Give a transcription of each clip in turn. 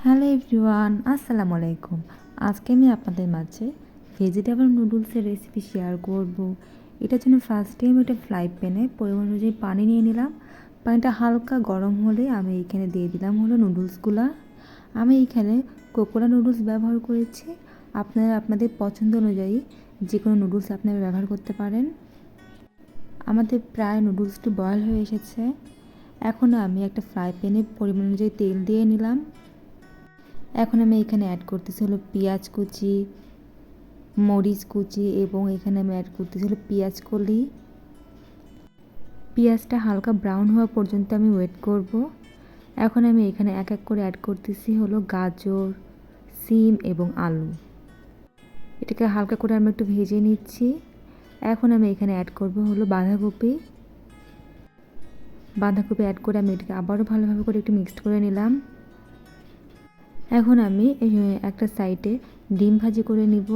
Hello everyone, আসসালামু আলাইকুম। আজকে আমি আপনাদের মাঝে ভেজিটেবল নুডলসের রেসিপি শেয়ার করব। এটার জন্য ফার্স্টে আমি একটা ফ্রাই প্যানে পরিমাণ অনুযায়ী পানি নিয়ে নিলাম। পানিটা হালকা গরম হলে আমি এখানে দিয়ে দিলাম হলো নুডলসগুলা। আমি এখানে কোকোরা নুডলস ব্যবহার করেছি। আপনারা আপনাদের পছন্দ অনুযায়ী যে কোনো নুডলস আপনারা ব্যবহার করতে পারেন। আমাদের প্রায় নুডলসটি বয়েল হয়ে এসেছে। এখন আমি একটা ফ্রাই প্যানে পরিমাণ অনুযায়ী তেল দিয়ে নিলাম। এখন আমি এখানে অ্যাড করতেছি হলো পেঁয়াজ কুচি, মরিচ কুচি এবং এখানে আমি অ্যাড করতেছি হলো পেঁয়াজ কলি। পেঁয়াজটা হালকা ব্রাউন হওয়া পর্যন্ত আমি ওয়েট করব। এখন আমি এখানে এক এক করে অ্যাড করতেছি হলো গাজর, সিম এবং আলু। এটাকে হালকা করে আমি একটু ভেজে নিচ্ছি। এখন আমি এখানে অ্যাড করব হলো বাঁধাকপি। বাঁধাকপি অ্যাড করে আমি এটাকে আবারও ভালোভাবে করে একটু মিক্সড করে নিলাম। এখন আমি একটা সাইডে ডিম ভাজি করে নিব।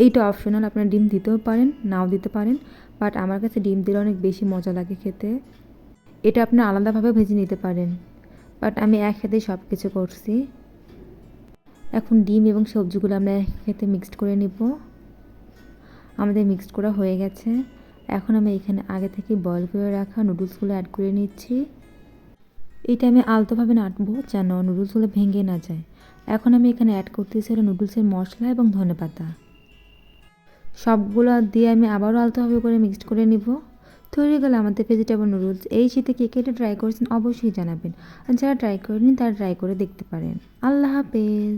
এইটা অপশনাল, আপনারা ডিম দিতেও পারেন, নাও দিতে পারেন, বাট আমার কাছে ডিম দিলে অনেক বেশি মজা লাগে খেতে। এটা আপনারা আলাদাভাবে ভেজে নিতে পারেন, বাট আমি একসাথেই সব কিছু করছি। এখন ডিম এবং সবজিগুলো আমরা একসাথে মিক্সড করে নিব। আমাদের মিক্সড করা হয়ে গেছে। এখন আমি এখানে আগে থেকে বয়েল করে রাখা নুডলসগুলো অ্যাড করে নিচ্ছি। এটা আমি আলতোভাবে নাড়বো যেন নুডলসগুলো ভেঙে না যায়। এখন আমি এখানে অ্যাড করতেছি নুডলসের মশলা এবং ধনেপাতা। সবগুলো দিয়ে আমি আবারও আলতোভাবে করে মিক্সড করে নিব। তৈরি হয়ে গেল আমাদের ভেজিটেবল নুডলস। এই শীতে কে কে এটা ট্রাই করেছেন অবশ্যই জানাবেন, আর যারা ট্রাই করেনি তারা ট্রাই করে দেখতে পারেন। আল্লাহ হাফেজ।